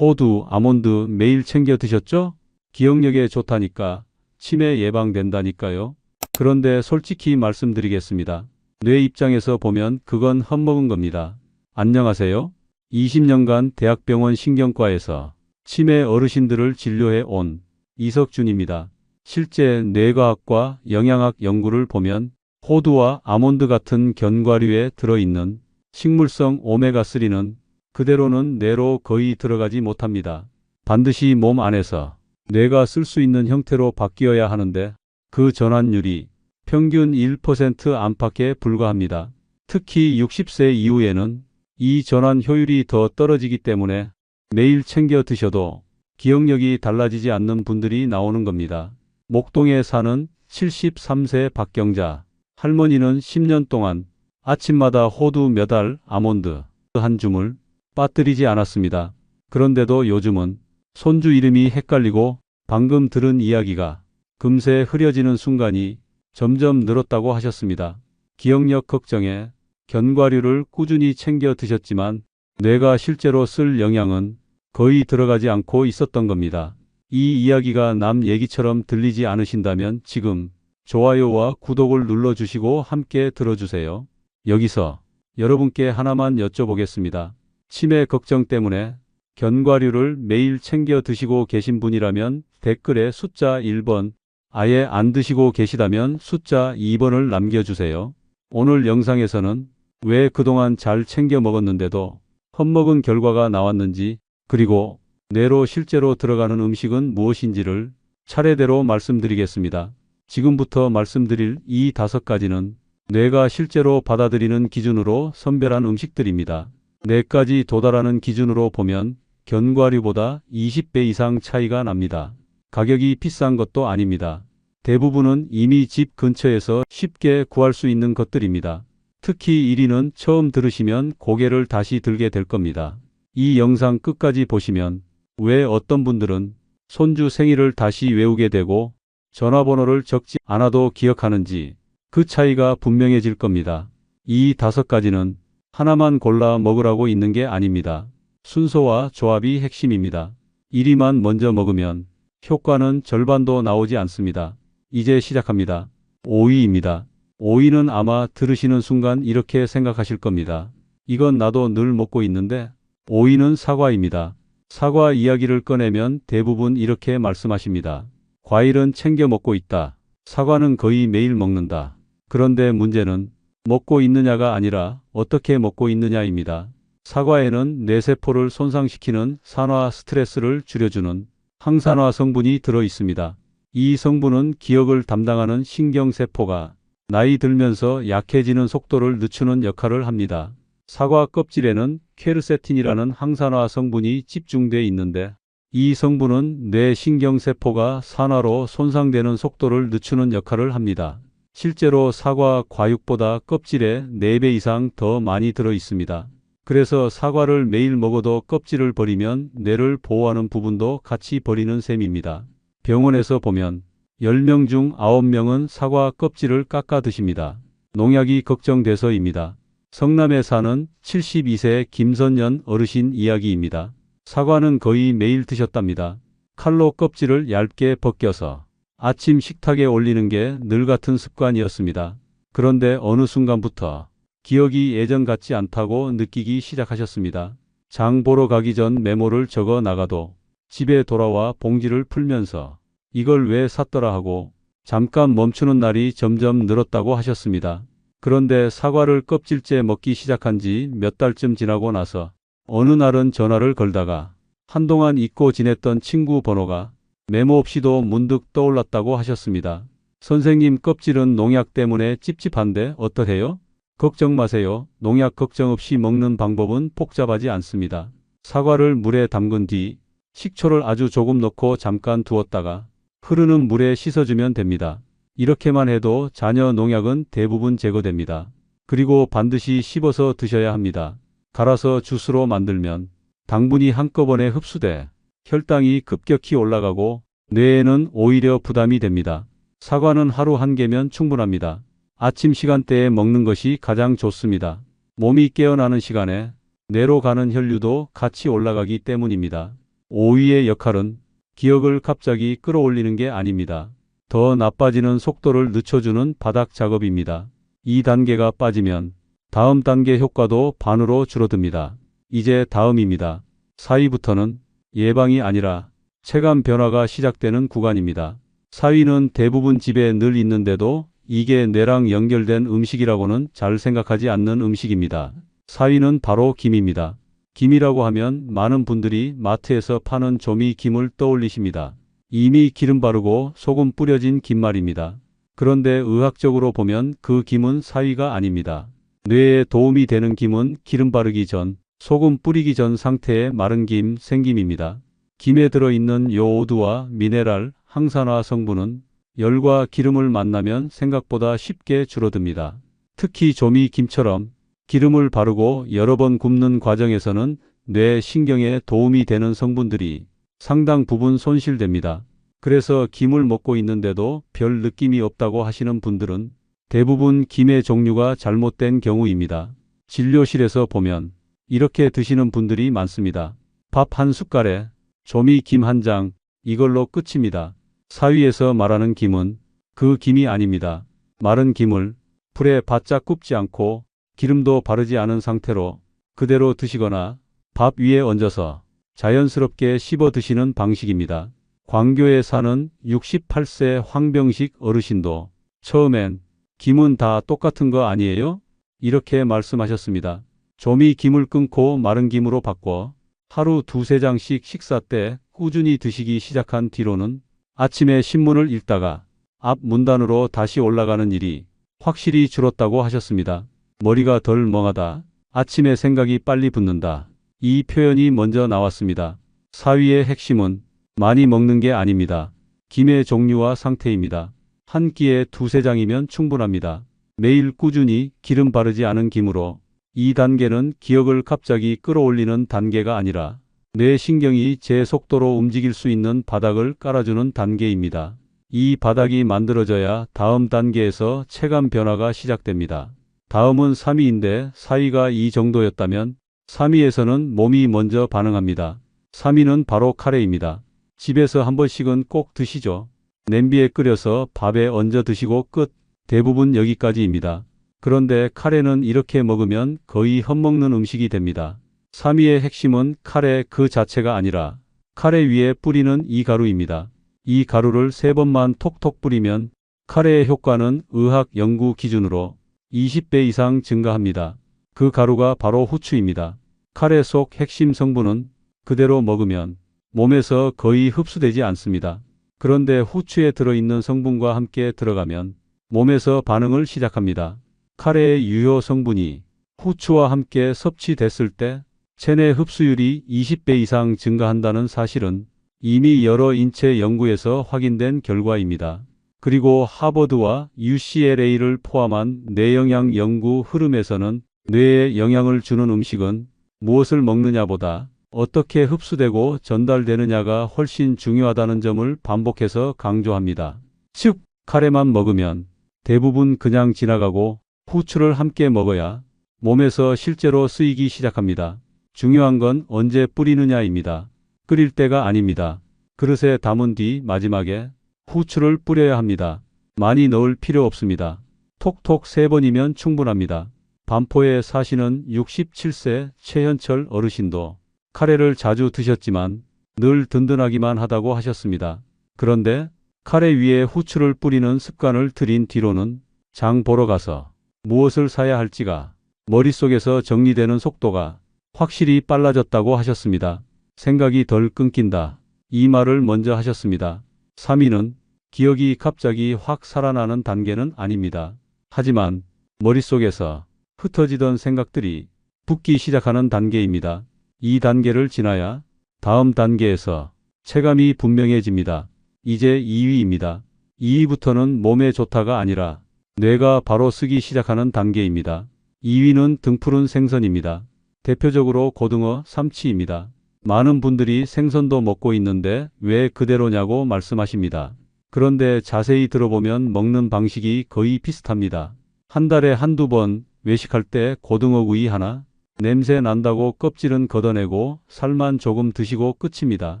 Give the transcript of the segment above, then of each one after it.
호두, 아몬드 매일 챙겨 드셨죠? 기억력에 좋다니까, 치매 예방된다니까요. 그런데 솔직히 말씀드리겠습니다. 뇌 입장에서 보면 그건 헛먹은 겁니다. 안녕하세요. 20년간 대학병원 신경과에서 치매 어르신들을 진료해 온 이석준입니다. 실제 뇌과학과 영양학 연구를 보면 호두와 아몬드 같은 견과류에 들어있는 식물성 오메가3는 그대로는 뇌로 거의 들어가지 못합니다. 반드시 몸 안에서 뇌가 쓸 수 있는 형태로 바뀌어야 하는데 그 전환율이 평균 1% 안팎에 불과합니다. 특히 60세 이후에는 이 전환 효율이 더 떨어지기 때문에 매일 챙겨 드셔도 기억력이 달라지지 않는 분들이 나오는 겁니다. 목동에 사는 73세 박경자 할머니는 10년 동안 아침마다 호두 몇 알, 아몬드 한 줌을 빠뜨리지 않았습니다. 그런데도 요즘은 손주 이름이 헷갈리고 방금 들은 이야기가 금세 흐려지는 순간이 점점 늘었다고 하셨습니다. 기억력 걱정에 견과류를 꾸준히 챙겨 드셨지만 뇌가 실제로 쓸 영양은 거의 들어가지 않고 있었던 겁니다. 이 이야기가 남 얘기처럼 들리지 않으신다면 지금 좋아요와 구독을 눌러주시고 함께 들어주세요. 여기서 여러분께 하나만 여쭤보겠습니다. 치매 걱정 때문에 견과류를 매일 챙겨 드시고 계신 분이라면 댓글에 숫자 1번, 아예 안 드시고 계시다면 숫자 2번을 남겨주세요. 오늘 영상에서는 왜 그동안 잘 챙겨 먹었는데도 헛먹은 결과가 나왔는지, 그리고 뇌로 실제로 들어가는 음식은 무엇인지를 차례대로 말씀드리겠습니다. 지금부터 말씀드릴 이 5가지는 뇌가 실제로 받아들이는 기준으로 선별한 음식들입니다. 뇌까지 도달하는 기준으로 보면 견과류보다 20배 이상 차이가 납니다. 가격이 비싼 것도 아닙니다. 대부분은 이미 집 근처에서 쉽게 구할 수 있는 것들입니다. 특히 1위는 처음 들으시면 고개를 다시 들게 될 겁니다. 이 영상 끝까지 보시면 왜 어떤 분들은 손주 생일을 다시 외우게 되고 전화번호를 적지 않아도 기억하는지 그 차이가 분명해질 겁니다. 이 5가지는 하나만 골라 먹으라고 있는 게 아닙니다. 순서와 조합이 핵심입니다. 1위만 먼저 먹으면 효과는 절반도 나오지 않습니다. 이제 시작합니다. 5위입니다. 5위는 아마 들으시는 순간 이렇게 생각하실 겁니다. 이건 나도 늘 먹고 있는데. 5위는 사과입니다. 사과 이야기를 꺼내면 대부분 이렇게 말씀하십니다. 과일은 챙겨 먹고 있다. 사과는 거의 매일 먹는다. 그런데 문제는 먹고 있느냐가 아니라 어떻게 먹고 있느냐입니다. 사과에는 뇌세포를 손상시키는 산화 스트레스를 줄여주는 항산화 성분이 들어 있습니다. 이 성분은 기억을 담당하는 신경세포가 나이 들면서 약해지는 속도를 늦추는 역할을 합니다. 사과 껍질에는 퀘르세틴이라는 항산화 성분이 집중되어 있는데 이 성분은 뇌 신경세포가 산화로 손상되는 속도를 늦추는 역할을 합니다. 실제로 사과 과육보다 껍질에 4배 이상 더 많이 들어 있습니다. 그래서 사과를 매일 먹어도 껍질을 버리면 뇌를 보호하는 부분도 같이 버리는 셈입니다. 병원에서 보면 10명 중 9명은 사과 껍질을 깎아 드십니다. 농약이 걱정돼서입니다. 성남에 사는 72세 김선연 어르신 이야기입니다. 사과는 거의 매일 드셨답니다. 칼로 껍질을 얇게 벗겨서 아침 식탁에 올리는 게 늘 같은 습관이었습니다. 그런데 어느 순간부터 기억이 예전 같지 않다고 느끼기 시작하셨습니다. 장 보러 가기 전 메모를 적어 나가도 집에 돌아와 봉지를 풀면서 이걸 왜 샀더라 하고 잠깐 멈추는 날이 점점 늘었다고 하셨습니다. 그런데 사과를 껍질째 먹기 시작한 지 몇 달쯤 지나고 나서 어느 날은 전화를 걸다가 한동안 잊고 지냈던 친구 번호가 메모 없이도 문득 떠올랐다고 하셨습니다. 선생님, 껍질은 농약 때문에 찝찝한데 어떠세요? 걱정 마세요. 농약 걱정 없이 먹는 방법은 복잡하지 않습니다. 사과를 물에 담근 뒤 식초를 아주 조금 넣고 잠깐 두었다가 흐르는 물에 씻어주면 됩니다. 이렇게만 해도 잔여 농약은 대부분 제거됩니다. 그리고 반드시 씹어서 드셔야 합니다. 갈아서 주스로 만들면 당분이 한꺼번에 흡수돼 혈당이 급격히 올라가고 뇌에는 오히려 부담이 됩니다. 사과는 하루 1개면 충분합니다. 아침 시간대에 먹는 것이 가장 좋습니다. 몸이 깨어나는 시간에 뇌로 가는 혈류도 같이 올라가기 때문입니다. 오위의 역할은 기억을 갑자기 끌어올리는 게 아닙니다. 더 나빠지는 속도를 늦춰주는 바닥 작업입니다. 이 단계가 빠지면 다음 단계 효과도 반으로 줄어듭니다. 이제 다음입니다. 4위부터는 예방이 아니라 체감 변화가 시작되는 구간입니다. 4위는 대부분 집에 늘 있는데도 이게 뇌랑 연결된 음식이라고는 잘 생각하지 않는 음식입니다. 4위는 바로 김입니다. 김이라고 하면 많은 분들이 마트에서 파는 조미 김을 떠올리십니다. 이미 기름 바르고 소금 뿌려진 김 말입니다. 그런데 의학적으로 보면 그 김은 4위가 아닙니다. 뇌에 도움이 되는 김은 기름 바르기 전, 소금 뿌리기 전 상태의 마른 김, 생김입니다. 김에 들어있는 요오드와 미네랄, 항산화 성분은 열과 기름을 만나면 생각보다 쉽게 줄어듭니다. 특히 조미 김처럼 기름을 바르고 여러 번 굽는 과정에서는 뇌 신경에 도움이 되는 성분들이 상당 부분 손실됩니다. 그래서 김을 먹고 있는데도 별 느낌이 없다고 하시는 분들은 대부분 김의 종류가 잘못된 경우입니다. 진료실에서 보면 이렇게 드시는 분들이 많습니다. 밥 한 숟갈에 조미 김 한 장, 이걸로 끝입니다. 4위에서 말하는 김은 그 김이 아닙니다. 마른 김을 불에 바짝 굽지 않고 기름도 바르지 않은 상태로 그대로 드시거나 밥 위에 얹어서 자연스럽게 씹어 드시는 방식입니다. 광교에 사는 68세 황병식 어르신도 처음엔 김은 다 똑같은 거 아니에요? 이렇게 말씀하셨습니다. 조미 김을 끊고 마른 김으로 바꿔 하루 두세 장씩 식사 때 꾸준히 드시기 시작한 뒤로는 아침에 신문을 읽다가 앞 문단으로 다시 올라가는 일이 확실히 줄었다고 하셨습니다. 머리가 덜 멍하다. 아침에 생각이 빨리 붙는다. 이 표현이 먼저 나왔습니다. 4위의 핵심은 많이 먹는 게 아닙니다. 김의 종류와 상태입니다. 한 끼에 두세 장이면 충분합니다. 매일 꾸준히 기름 바르지 않은 김으로 이 단계는 기억을 갑자기 끌어올리는 단계가 아니라 뇌 신경이 제 속도로 움직일 수 있는 바닥을 깔아주는 단계입니다. 이 바닥이 만들어져야 다음 단계에서 체감 변화가 시작됩니다. 다음은 3위인데 4위가 이 정도였다면 3위에서는 몸이 먼저 반응합니다. 3위는 바로 카레입니다. 집에서 한 번씩은 꼭 드시죠. 냄비에 끓여서 밥에 얹어 드시고 끝. 대부분 여기까지입니다. 그런데 카레는 이렇게 먹으면 거의 헛먹는 음식이 됩니다. 3위의 핵심은 카레 그 자체가 아니라 카레 위에 뿌리는 이 가루입니다. 이 가루를 3번만 톡톡 뿌리면 카레의 효과는 의학 연구 기준으로 20배 이상 증가합니다. 그 가루가 바로 후추입니다. 카레 속 핵심 성분은 그대로 먹으면 몸에서 거의 흡수되지 않습니다. 그런데 후추에 들어있는 성분과 함께 들어가면 몸에서 반응을 시작합니다. 카레의 유효 성분이 후추와 함께 섭취됐을 때 체내 흡수율이 20배 이상 증가한다는 사실은 이미 여러 인체 연구에서 확인된 결과입니다. 그리고 하버드와 UCLA를 포함한 뇌영양 연구 흐름에서는 뇌에 영향을 주는 음식은 무엇을 먹느냐보다 어떻게 흡수되고 전달되느냐가 훨씬 중요하다는 점을 반복해서 강조합니다. 즉, 카레만 먹으면 대부분 그냥 지나가고 후추를 함께 먹어야 몸에서 실제로 쓰이기 시작합니다. 중요한 건 언제 뿌리느냐입니다. 끓일 때가 아닙니다. 그릇에 담은 뒤 마지막에 후추를 뿌려야 합니다. 많이 넣을 필요 없습니다. 톡톡 3번이면 충분합니다. 반포에 사시는 67세 최현철 어르신도 카레를 자주 드셨지만 늘 든든하기만 하다고 하셨습니다. 그런데 카레 위에 후추를 뿌리는 습관을 들인 뒤로는 장 보러 가서 무엇을 사야 할지가 머릿속에서 정리되는 속도가 확실히 빨라졌다고 하셨습니다. 생각이 덜 끊긴다. 이 말을 먼저 하셨습니다. 3위는 기억이 갑자기 확 살아나는 단계는 아닙니다. 하지만 머릿속에서 흩어지던 생각들이 붙기 시작하는 단계입니다. 이 단계를 지나야 다음 단계에서 체감이 분명해집니다. 이제 2위입니다. 2위부터는 몸에 좋다가 아니라 뇌가 바로 쓰기 시작하는 단계입니다. 2위는 등푸른 생선입니다. 대표적으로 고등어, 삼치입니다. 많은 분들이 생선도 먹고 있는데 왜 그대로냐고 말씀하십니다. 그런데 자세히 들어보면 먹는 방식이 거의 비슷합니다. 한 달에 한두 번 외식할 때 고등어구이 하나, 냄새 난다고 껍질은 걷어내고 살만 조금 드시고 끝입니다.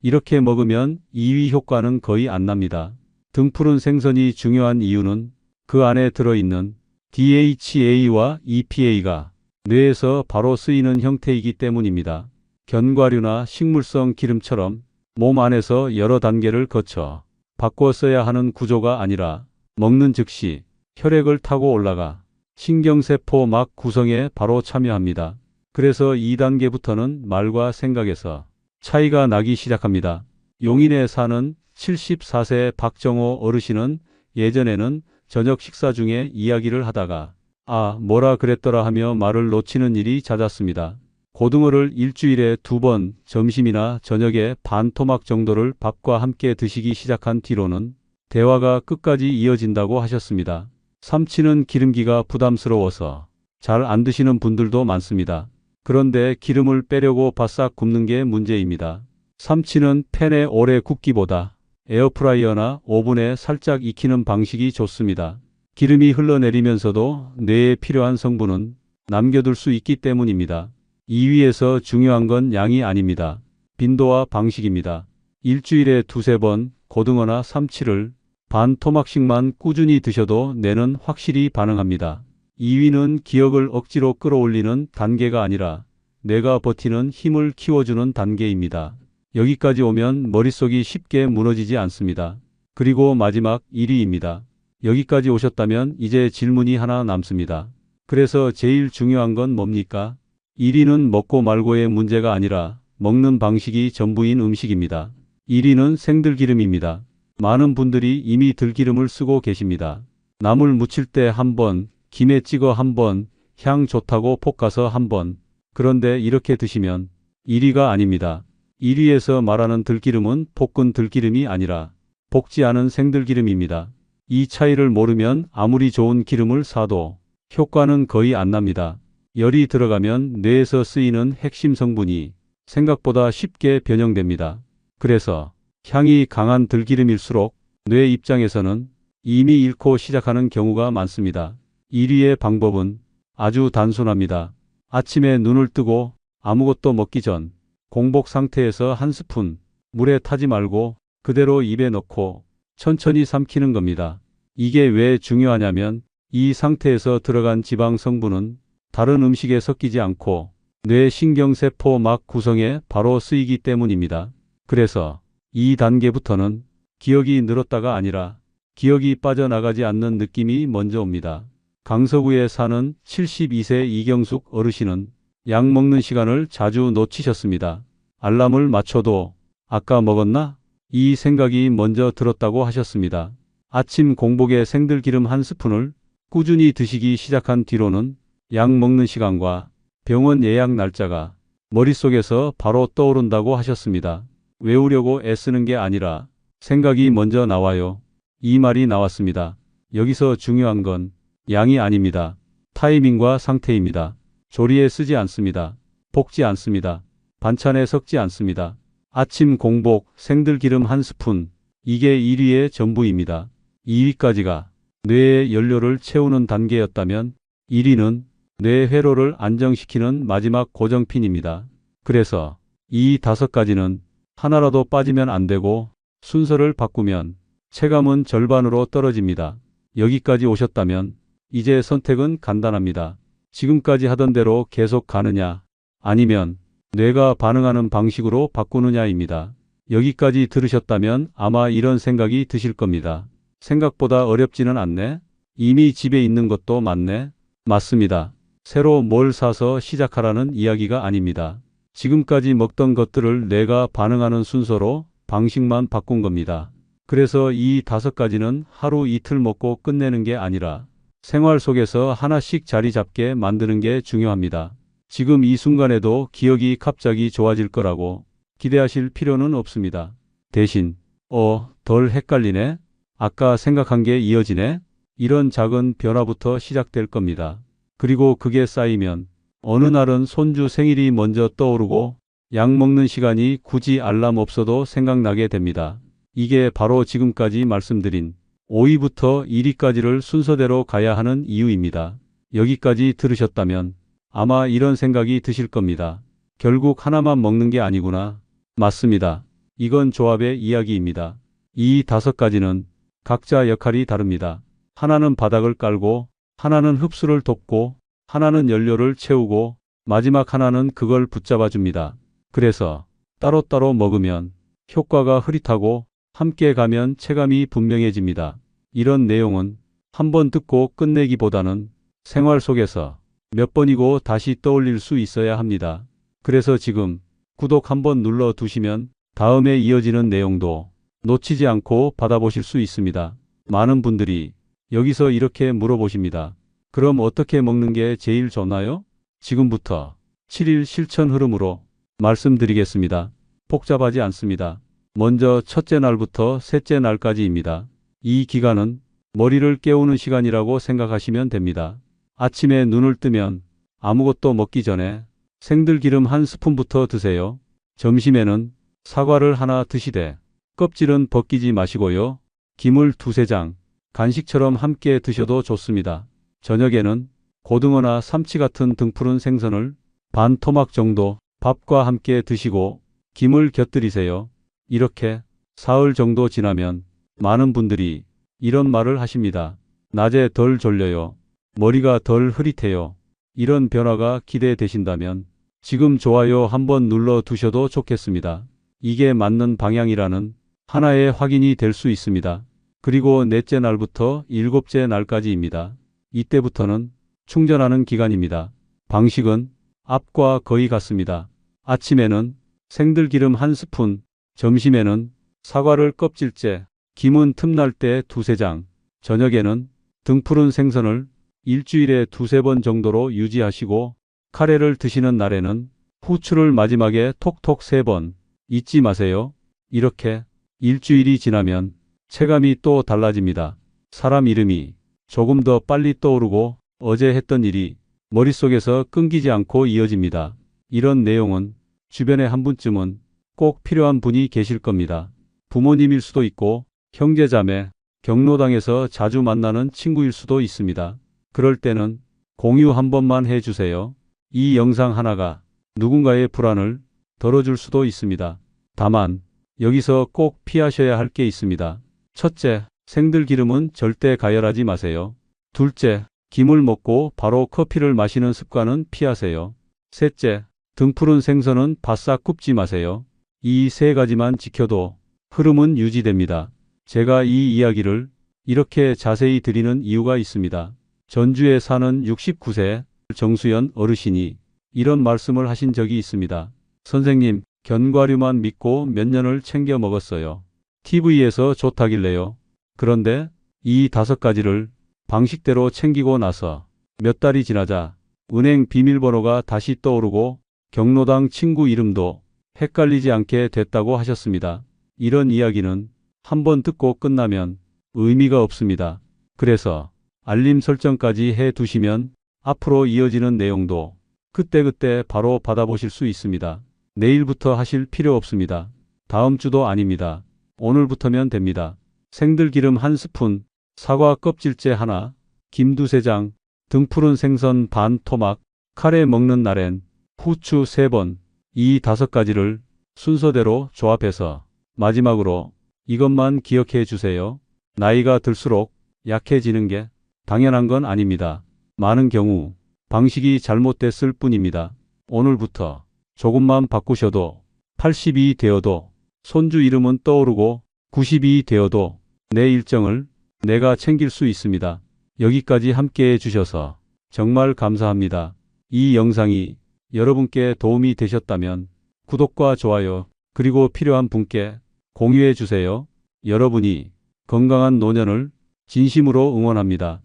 이렇게 먹으면 이위 효과는 거의 안 납니다. 등푸른 생선이 중요한 이유는 그 안에 들어있는 DHA와 EPA가 뇌에서 바로 쓰이는 형태이기 때문입니다. 견과류나 식물성 기름처럼 몸 안에서 여러 단계를 거쳐 바꿔 써야 하는 구조가 아니라 먹는 즉시 혈액을 타고 올라가 신경세포 막 구성에 바로 참여합니다. 그래서 2단계부터는 말과 생각에서 차이가 나기 시작합니다. 용인에 사는 74세 박정호 어르신은 예전에는 저녁 식사 중에 이야기를 하다가 뭐라 그랬더라 하며 말을 놓치는 일이 잦았습니다. 고등어를 일주일에 2번 점심이나 저녁에 반 토막 정도를 밥과 함께 드시기 시작한 뒤로는 대화가 끝까지 이어진다고 하셨습니다. 삼치는 기름기가 부담스러워서 잘 안 드시는 분들도 많습니다. 그런데 기름을 빼려고 바싹 굽는 게 문제입니다. 삼치는 팬에 오래 굽기보다 에어프라이어나 오븐에 살짝 익히는 방식이 좋습니다. 기름이 흘러내리면서도 뇌에 필요한 성분은 남겨둘 수 있기 때문입니다. 2위에서 중요한 건 양이 아닙니다. 빈도와 방식입니다. 일주일에 2~3번 고등어나 삼치를 반 토막씩만 꾸준히 드셔도 뇌는 확실히 반응합니다. 2위는 기억을 억지로 끌어올리는 단계가 아니라 뇌가 버티는 힘을 키워주는 단계입니다. 여기까지 오면 머릿속이 쉽게 무너지지 않습니다. 그리고 마지막 1위입니다. 여기까지 오셨다면 이제 질문이 하나 남습니다. 그래서 제일 중요한 건 뭡니까? 1위는 먹고 말고의 문제가 아니라 먹는 방식이 전부인 음식입니다. 1위는 생들기름입니다. 많은 분들이 이미 들기름을 쓰고 계십니다. 나물 무칠 때 한 번, 김에 찍어 한 번, 향 좋다고 볶아서 한 번. 그런데 이렇게 드시면 1위가 아닙니다. 1위에서 말하는 들기름은 볶은 들기름이 아니라 볶지 않은 생들기름입니다. 이 차이를 모르면 아무리 좋은 기름을 사도 효과는 거의 안 납니다. 열이 들어가면 뇌에서 쓰이는 핵심 성분이 생각보다 쉽게 변형됩니다. 그래서 향이 강한 들기름일수록 뇌 입장에서는 이미 잃고 시작하는 경우가 많습니다. 1위의 방법은 아주 단순합니다. 아침에 눈을 뜨고 아무것도 먹기 전 공복 상태에서 한 스푼 물에 타지 말고 그대로 입에 넣고 천천히 삼키는 겁니다. 이게 왜 중요하냐면 이 상태에서 들어간 지방 성분은 다른 음식에 섞이지 않고 뇌 신경세포 막 구성에 바로 쓰이기 때문입니다. 그래서 이 단계부터는 기억이 늘었다가 아니라 기억이 빠져나가지 않는 느낌이 먼저 옵니다. 강서구에 사는 72세 이경숙 어르신은 약 먹는 시간을 자주 놓치셨습니다. 알람을 맞춰도 아까 먹었나? 이 생각이 먼저 들었다고 하셨습니다. 아침 공복에 생들기름 한 스푼을 꾸준히 드시기 시작한 뒤로는 약 먹는 시간과 병원 예약 날짜가 머릿속에서 바로 떠오른다고 하셨습니다. 외우려고 애쓰는 게 아니라 생각이 먼저 나와요. 이 말이 나왔습니다. 여기서 중요한 건 양이 아닙니다. 타이밍과 상태입니다. 조리에 쓰지 않습니다. 볶지 않습니다. 반찬에 섞지 않습니다. 아침 공복 생들기름 한 스푼, 이게 1위의 전부입니다. 2위까지가 뇌의 연료를 채우는 단계였다면 1위는 뇌 회로를 안정시키는 마지막 고정핀입니다. 그래서 이 5가지는 하나라도 빠지면 안 되고 순서를 바꾸면 체감은 절반으로 떨어집니다. 여기까지 오셨다면 이제 선택은 간단합니다. 지금까지 하던 대로 계속 가느냐 아니면 뇌가 반응하는 방식으로 바꾸느냐입니다. 여기까지 들으셨다면 아마 이런 생각이 드실 겁니다. 생각보다 어렵지는 않네. 이미 집에 있는 것도 많네. 맞습니다. 새로 뭘 사서 시작하라는 이야기가 아닙니다. 지금까지 먹던 것들을 뇌가 반응하는 순서로 방식만 바꾼 겁니다. 그래서 이 5가지는 하루 이틀 먹고 끝내는 게 아니라 생활 속에서 하나씩 자리 잡게 만드는 게 중요합니다. 지금 이 순간에도 기억이 갑자기 좋아질 거라고 기대하실 필요는 없습니다. 대신 덜 헷갈리네? 아까 생각한 게 이어지네? 이런 작은 변화부터 시작될 겁니다. 그리고 그게 쌓이면 어느 날은 손주 생일이 먼저 떠오르고 약 먹는 시간이 굳이 알람 없어도 생각나게 됩니다. 이게 바로 지금까지 말씀드린 5위부터 1위까지를 순서대로 가야 하는 이유입니다. 여기까지 들으셨다면 아마 이런 생각이 드실 겁니다. 결국 하나만 먹는 게 아니구나. 맞습니다. 이건 조합의 이야기입니다. 이 5가지는 각자 역할이 다릅니다. 하나는 바닥을 깔고, 하나는 흡수를 돕고, 하나는 연료를 채우고, 마지막 하나는 그걸 붙잡아 줍니다. 그래서 따로따로 먹으면 효과가 흐릿하고 함께 가면 체감이 분명해집니다. 이런 내용은 한번 듣고 끝내기보다는 생활 속에서 몇 번이고 다시 떠올릴 수 있어야 합니다. 그래서 지금 구독 한번 눌러 두시면 다음에 이어지는 내용도 놓치지 않고 받아보실 수 있습니다. 많은 분들이 여기서 이렇게 물어보십니다. 그럼 어떻게 먹는 게 제일 좋나요? 지금부터 7일 실천 흐름으로 말씀드리겠습니다. 복잡하지 않습니다. 먼저 첫째 날부터 셋째 날까지입니다. 이 기간은 머리를 깨우는 시간이라고 생각하시면 됩니다. 아침에 눈을 뜨면 아무것도 먹기 전에 생들기름 한 스푼부터 드세요. 점심에는 사과를 하나 드시되 껍질은 벗기지 마시고요. 김을 2~3장 간식처럼 함께 드셔도 좋습니다. 저녁에는 고등어나 삼치 같은 등푸른 생선을 반 토막 정도 밥과 함께 드시고 김을 곁들이세요. 이렇게 사흘 정도 지나면 많은 분들이 이런 말을 하십니다. 낮에 덜 졸려요. 머리가 덜 흐릿해요. 이런 변화가 기대되신다면 지금 좋아요 한번 눌러 두셔도 좋겠습니다. 이게 맞는 방향이라는 하나의 확인이 될 수 있습니다. 그리고 넷째 날부터 7째 날까지입니다. 이때부터는 충전하는 기간입니다. 방식은 앞과 거의 같습니다. 아침에는 생들기름 한 스푼, 점심에는 사과를 껍질째, 김은 틈날 때 2~3장, 저녁에는 등푸른 생선을 일주일에 2~3번 정도로 유지하시고 카레를 드시는 날에는 후추를 마지막에 톡톡 3번 잊지 마세요. 이렇게 일주일이 지나면 체감이 또 달라집니다. 사람 이름이 조금 더 빨리 떠오르고 어제 했던 일이 머릿속에서 끊기지 않고 이어집니다. 이런 내용은 주변에 한 분쯤은 꼭 필요한 분이 계실 겁니다. 부모님일 수도 있고 형제자매, 경로당에서 자주 만나는 친구일 수도 있습니다. 그럴 때는 공유 한 번만 해주세요. 이 영상 하나가 누군가의 불안을 덜어줄 수도 있습니다. 다만 여기서 꼭 피하셔야 할 게 있습니다. 첫째, 생들기름은 절대 가열하지 마세요. 둘째, 김을 먹고 바로 커피를 마시는 습관은 피하세요. 셋째, 등푸른 생선은 바싹 굽지 마세요. 이 3가지만 지켜도 흐름은 유지됩니다. 제가 이 이야기를 이렇게 자세히 드리는 이유가 있습니다. 전주에 사는 69세 정수연 어르신이 이런 말씀을 하신 적이 있습니다. 선생님, 견과류만 믿고 몇 년을 챙겨 먹었어요. TV에서 좋다길래요. 그런데 이 5가지를 방식대로 챙기고 나서 몇 달이 지나자 은행 비밀번호가 다시 떠오르고 경로당 친구 이름도 헷갈리지 않게 됐다고 하셨습니다. 이런 이야기는 한번 듣고 끝나면 의미가 없습니다. 그래서 알림 설정까지 해 두시면 앞으로 이어지는 내용도 그때그때 바로 받아보실 수 있습니다. 내일부터 하실 필요 없습니다. 다음 주도 아닙니다. 오늘부터면 됩니다. 생들기름 한 스푼, 사과 껍질째 하나, 김 2~3장, 등푸른 생선 반 토막, 카레 먹는 날엔 후추 3번, 이 5가지를 순서대로 조합해서 마지막으로 이것만 기억해 주세요. 나이가 들수록 약해지는 게 당연한 건 아닙니다. 많은 경우 방식이 잘못됐을 뿐입니다. 오늘부터 조금만 바꾸셔도 80이 되어도 손주 이름은 떠오르고 90이 되어도 내 일정을 내가 챙길 수 있습니다. 여기까지 함께 해주셔서 정말 감사합니다. 이 영상이 여러분께 도움이 되셨다면 구독과 좋아요 그리고 필요한 분께 공유해 주세요. 여러분이 건강한 노년을 진심으로 응원합니다.